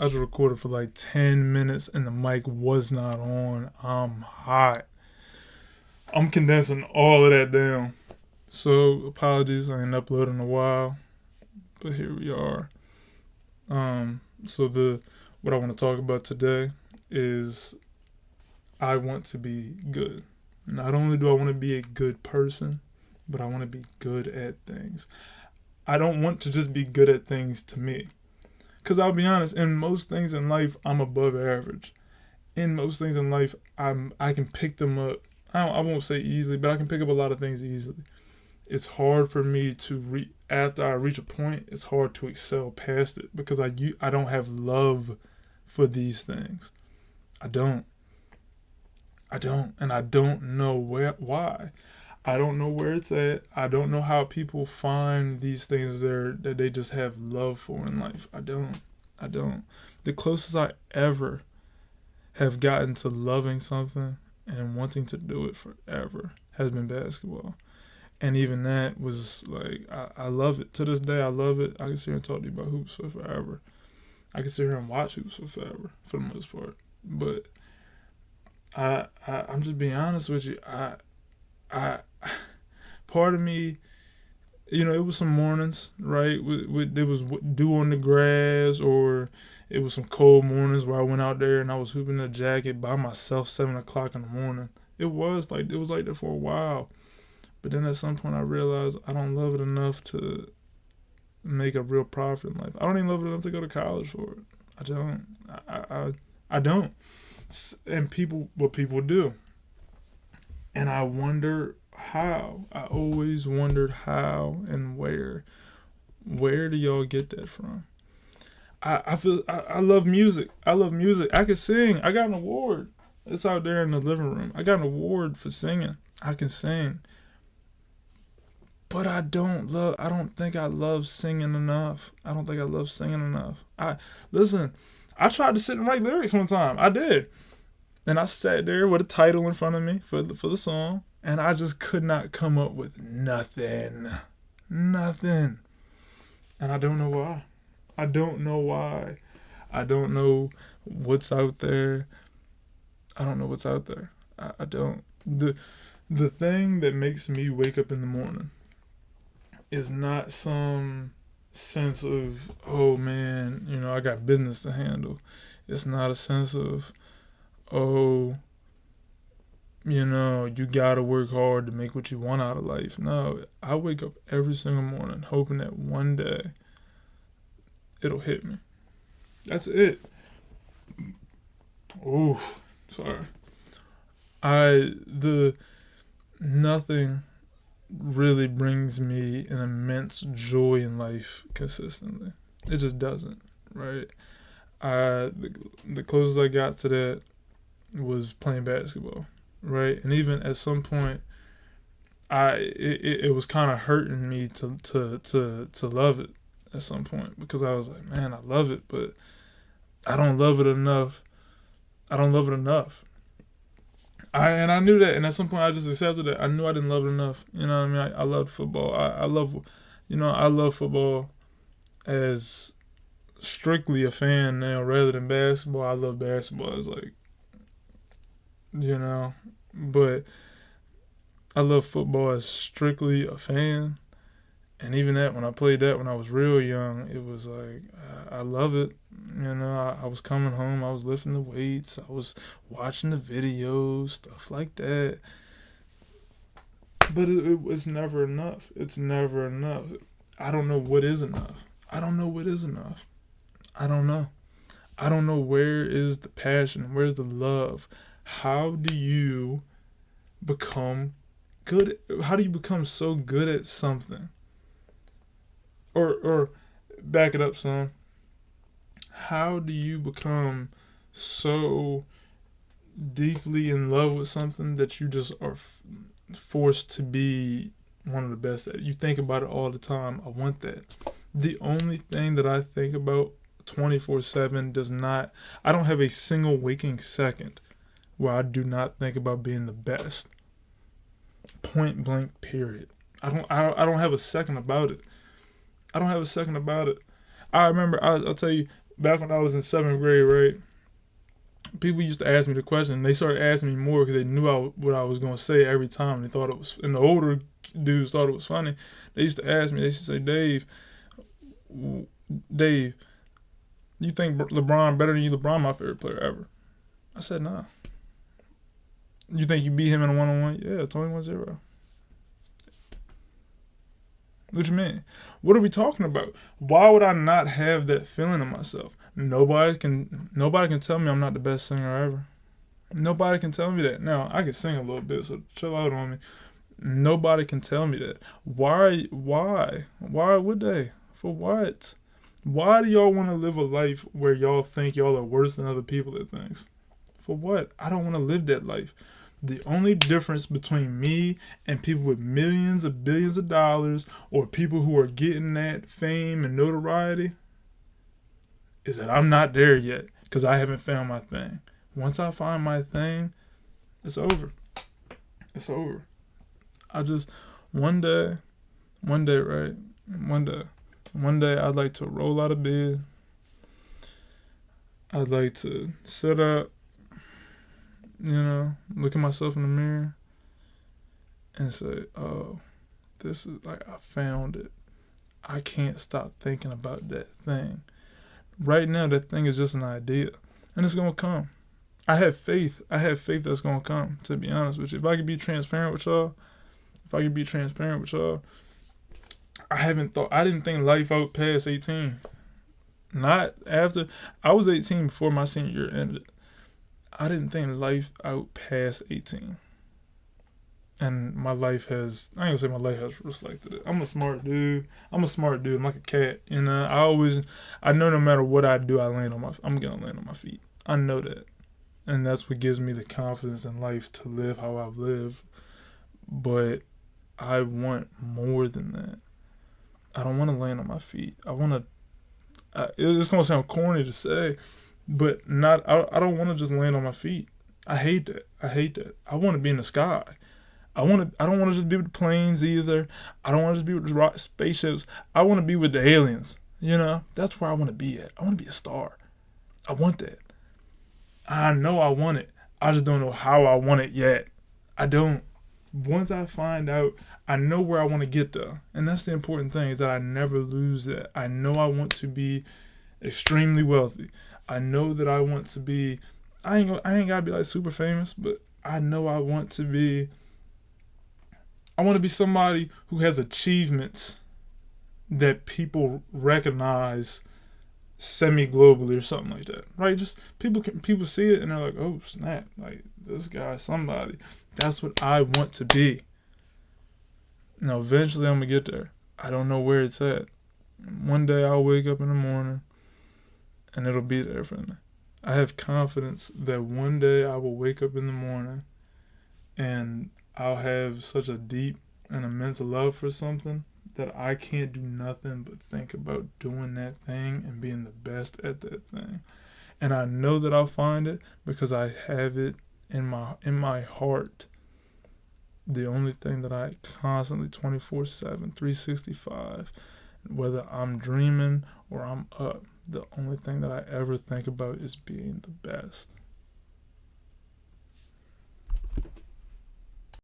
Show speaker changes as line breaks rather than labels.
I just recorded for like 10 minutes and the mic was not on. I'm hot. I'm condensing all of that down. So apologies, I ain't uploaded in a while, but here we are. So the what I want to talk about today is I want to be good. Not only do I want to be a good person, but I want to be good at things. I don't want to just be good at things to me. Because I'll be honest, in most things in life, I'm above average. In most things in life, I can pick them up. I won't say easily, but I can pick up a lot of things easily. It's hard for me to after I reach a point. It's hard to excel past it because I don't have love for these things. I don't, and I don't know why. I don't know where it's at. I don't know how people find these things that they just have love for in life. I don't. The closest I ever have gotten to loving something and wanting to do it forever has been basketball. And even that was like, I love it. To this day, I love it. I can sit here and talk to you about hoops for forever. I can sit here and watch hoops for forever, for the most part. But I'm just being honest with you. I part of me, it was some mornings, right? There was dew on the grass, or it was some cold mornings where I went out there and I was hooping in a jacket by myself, 7:00 in the morning. It was like that for a while, but then at some point I realized I don't love it enough to make a real profit in life. I don't even love it enough to go to college for it. I don't. I don't. And what people do. And I wonder how. I always wondered how and where. Where do y'all get that from? I love music. I can sing. I got an award. It's out there in the living room. I got an award for singing. I can sing. But I don't think I love singing enough. I don't think I love singing enough. I tried to sit and write lyrics one time. I did. And I sat there with a title in front of me for the song, and I just could not come up with nothing. Nothing. And I don't know why. I don't know what's out there. I don't. The thing that makes me wake up in the morning is not some sense of, oh man, I got business to handle. It's not a sense of, oh, you gotta work hard to make what you want out of life. No, I wake up every single morning hoping that one day it'll hit me. That's it. Oh, sorry. Nothing really brings me an immense joy in life consistently. It just doesn't, right? The closest I got to that was playing basketball, right? And even at some point, it was kind of hurting me to love it at some point, because I was like, man, I love it, but I don't love it enough. I knew that, and at some point I just accepted that. I knew I didn't love it enough. You know what I mean? I loved football. I love football as strictly a fan now rather than basketball. I love basketball as but I love football as strictly a fan. And even that, when I played that when I was real young, it was like, I love it. I was coming home, I was lifting the weights, I was watching the videos, stuff like that. But it was never enough. It's never enough. I don't know what is enough. I don't know where is the passion, where's the love. How do you become good? How do you become so good at something? Or back it up some. How do you become so deeply in love with something that you just are forced to be one of the best at it? You think about it all the time. I want that. The only thing that I think about 24/7 I don't have a single waking second where I do not think about being the best. Point blank, period. I don't have a second about it. I remember, I'll tell you, back when I was in 7th grade, right? People used to ask me the question. They started asking me more because they knew what I was going to say every time. They thought it was, and the older dudes thought it was funny. They used to ask me. They used to say, Dave, you think LeBron better than you? LeBron my favorite player ever. I said, nah. You think you beat him in a one-on-one? Yeah, 21-0. What you mean? What are we talking about? Why would I not have that feeling in myself? Nobody can tell me I'm not the best singer ever. Nobody can tell me that. Now, I can sing a little bit, so chill out on me. Nobody can tell me that. Why would they? For what? Why do y'all want to live a life where y'all think y'all are worse than other people at things? For what? I don't want to live that life. The only difference between me and people with millions of billions of dollars or people who are getting that fame and notoriety is that I'm not there yet because I haven't found my thing. Once I find my thing, it's over. It's over. I just, one day, right? One day I'd like to roll out of bed. I'd like to sit up, look at myself in the mirror and say, oh, this is like, I found it. I can't stop thinking about that thing. Right now, that thing is just an idea, and it's going to come. I have faith that's going to come, to be honest with you. If I could be transparent with y'all, I didn't think life out past 18. Not after, I was 18 before my senior year ended. I didn't think life out past 18. And my life has, I ain't gonna say my life has reflected it. I'm a smart dude. I'm like a cat. I know no matter what I do, I'm gonna land on my feet. I know that. And that's what gives me the confidence in life to live how I've lived. But I want more than that. I don't want to land on my feet. It's gonna sound corny to say, but I don't want to just land on my feet. I hate that. I want to be in the sky. I don't want to just be with the planes either. I don't want to just be with the spaceships. I want to be with the aliens. That's where I want to be at. I want to be a star. I want that. I know I want it. I just don't know how I want it yet. I don't. Once I find out, I know where I want to get there. And that's the important thing, is that I never lose that. I know I want to be extremely wealthy. I know that I want to be, I ain't gotta be like super famous, but I know I want to be somebody who has achievements that people recognize semi-globally or something like that, right? Just people see it and they're like, oh snap, like this guy's somebody. That's what I want to be. Now eventually I'm gonna get there. I don't know where it's at. One day I'll wake up in the morning and it'll be there for me. I have confidence that one day I will wake up in the morning and I'll have such a deep and immense love for something that I can't do nothing but think about doing that thing and being the best at that thing. And I know that I'll find it because I have it in my heart. The only thing that I constantly 24/7, 365, whether I'm dreaming or I'm up, the only thing that I ever think about is being the best.